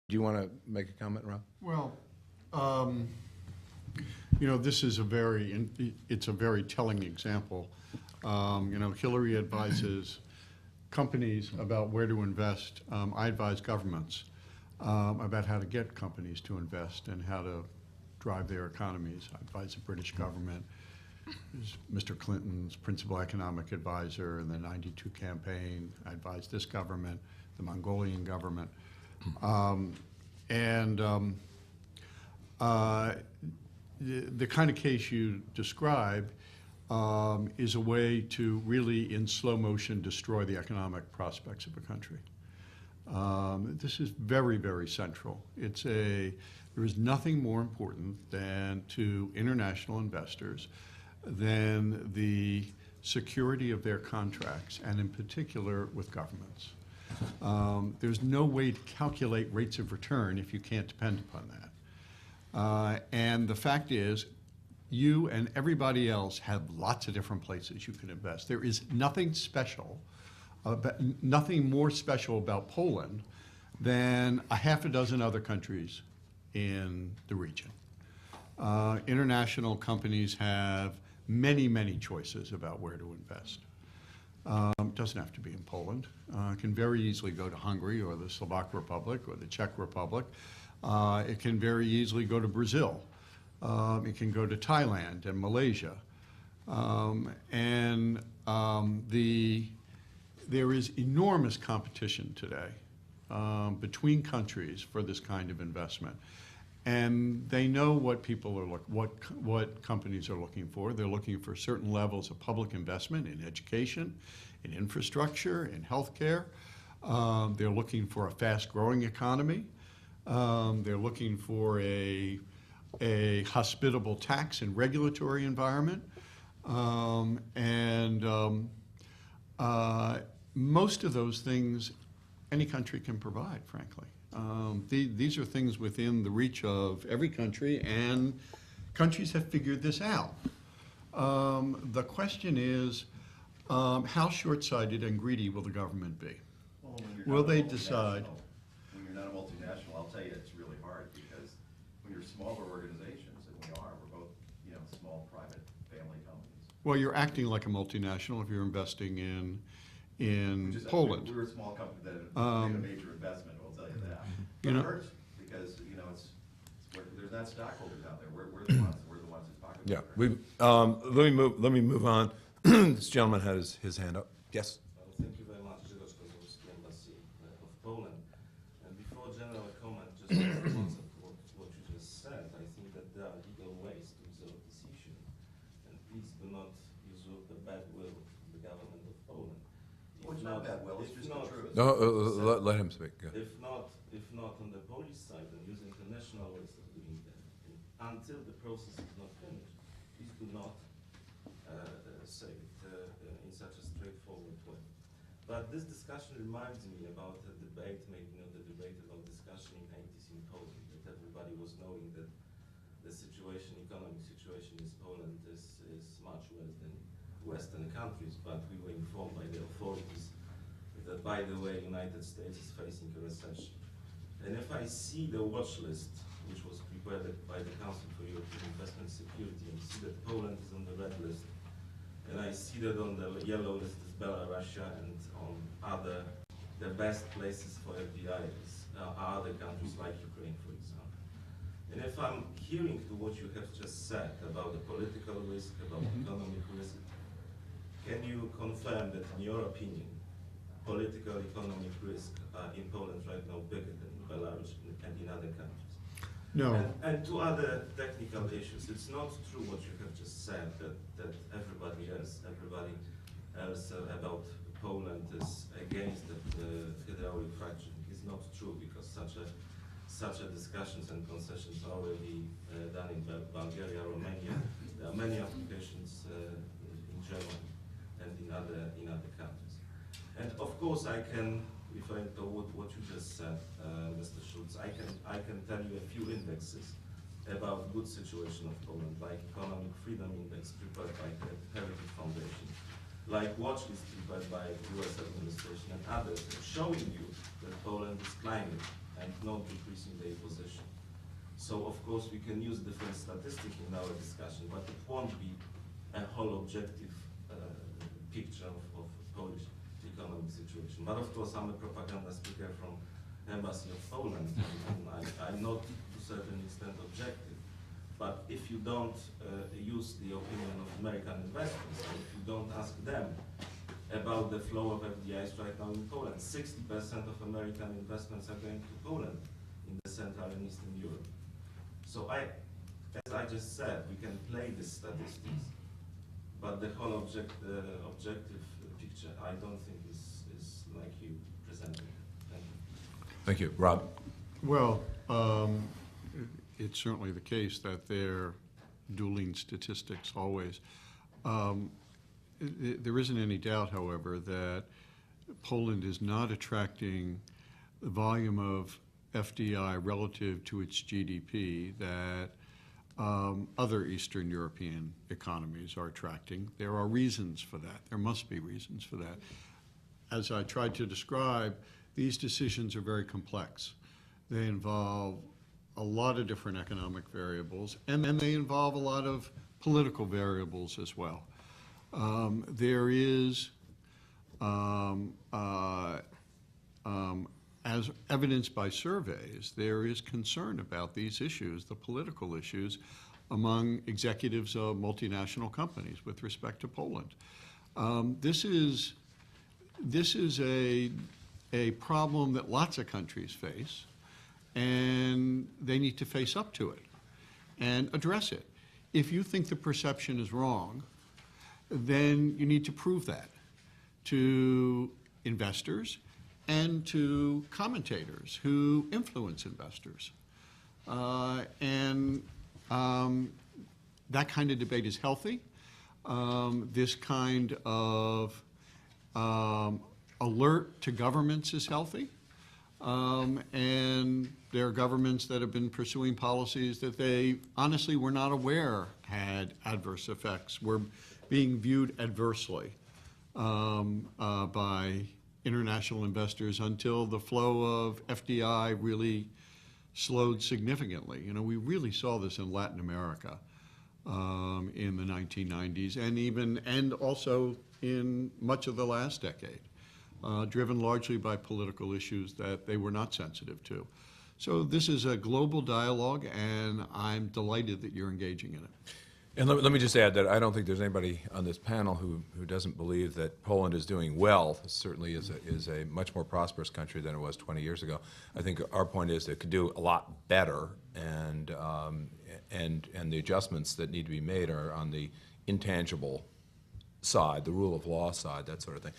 Do you want to make a comment, Rob? Well, this is it's a very telling example. Hillary advises companies about where to invest. I advise governments about how to get companies to invest and how to drive their economies. I advise the British government. Mr. Clinton's principal economic advisor in the '92 campaign. I advised this government, the Mongolian government. The kind of case you describe is a way to really, in slow motion, destroy the economic prospects of a country. This is very, very central. There is nothing more important than to international investors than the security of their contracts, and in particular with governments. There's no way to calculate rates of return if you can't depend upon that. And the fact is, you and everybody else have lots of different places you can invest. There is nothing more special about Poland than a half a dozen other countries in the region. International companies have many, many choices about where to invest. It doesn't have to be in Poland. It can very easily go to Hungary or the Slovak Republic or the Czech Republic. It can very easily go to Brazil. It can go to Thailand and Malaysia. There is enormous competition today between countries for this kind of investment. And they know what people are what companies are looking for. They're looking for certain levels of public investment in education, in infrastructure, in healthcare. They're looking for a fast-growing economy. They're looking for a hospitable tax and regulatory environment. Most of those things any country can provide, frankly. These are things within the reach of every country, and countries have figured this out. The question is, how short-sighted and greedy will the government be? Well, will they decide? When you're not a multinational, I'll tell you it's really hard, because when you're smaller organizations, and we're both, small private family companies. Well, you're acting like a multinational if you're investing in Poland. We're a small company that made a major investment, I'll tell you that. But it hurts, because there's not stockholders out there. We're the ones who's talking Yeah. about it. Let me move on. This gentleman has his hand up. Yes. Thank you very much, Grzegorz Kozłowski, Embassy of Poland. And before general comment, just a response of what you just said, I think that there are legal ways to resolve this issue. And please do not usurp the bad will of the government of Poland. Well, it's not bad will, it's just the truth. No, let him speak. Go. If not on the Polish side, and use international ways of doing that. And until the process is not finished, please do not say it in such a straightforward way. But this discussion reminds me about a debate, maybe not the debate about discussion in 80s in Poland, that everybody was knowing that the economic situation in Poland is much worse than Western countries, but we were informed by the authorities that, by the way, United States is facing a recession. And if I see the watch list, which was prepared by the Council for European Investment Security, and see that Poland is on the red list, and I see that on the yellow list is Belarus, and on the best places for FDIs are other countries like Ukraine, for example. And if I'm hearing to what you have just said about the political risk, about economic risk, can you confirm that, in your opinion, political economic risk in Poland right now bigger than in Belarus and in other countries? No. And two other technical issues. It's not true what you have just said, that everybody else about Poland is against the hydraulic fracturing. It's not true, because such a discussions and concessions are already done in Bulgaria, Romania. There are many applications in Germany and in other countries. And of course, I can, referring to what you just said, Mr. Schulz, I can tell you a few indexes about good situation of Poland, like Economic Freedom Index prepared by Heritage Foundation, like watch list prepared by US administration and others, showing you that Poland is climbing and not decreasing their position. So of course we can use different statistics in our discussion, but it won't be a whole objective picture of Polish economic situation. But of course I'm a propaganda speaker from Embassy of Poland, and I'm not to a certain extent objective. But if you don't use the opinion of American investors, and if you don't ask them about the flow of FDIs right now in Poland, 60% of American investments are going to Poland in the Central and Eastern Europe. So as I just said, we can play these statistics, but the whole objective picture, I don't think is like you presented. Thank you. Thank you. Rob? Well, it's certainly the case that they're dueling statistics always. There isn't any doubt, however, that Poland is not attracting the volume of FDI relative to its GDP that other Eastern European economies are attracting. There are reasons for that. There must be reasons for that. As I tried to describe, these decisions are very complex. They involve a lot of different economic variables, and then they involve a lot of political variables as well. There is, as evidenced by surveys, there is concern about these issues, the political issues, among executives of multinational companies with respect to Poland. This is a problem that lots of countries face, and they need to face up to it and address it. If you think the perception is wrong, then you need to prove that to investors and to commentators who influence investors. That kind of debate is healthy. This kind of alert to governments is healthy. And there are governments that have been pursuing policies that they honestly were not aware had adverse effects, were being viewed adversely by international investors until the flow of FDI really slowed significantly. You know, we really saw this in Latin America in the 1990s and also in much of the last decade, driven largely by political issues that they were not sensitive to. So this is a global dialogue, and I'm delighted that you're engaging in it. And let me just add that I don't think there's anybody on this panel who doesn't believe that Poland is doing well. It certainly is a much more prosperous country than it was 20 years ago. I think our point is that it could do a lot better, and the adjustments that need to be made are on the intangible side, the rule of law side, that sort of thing.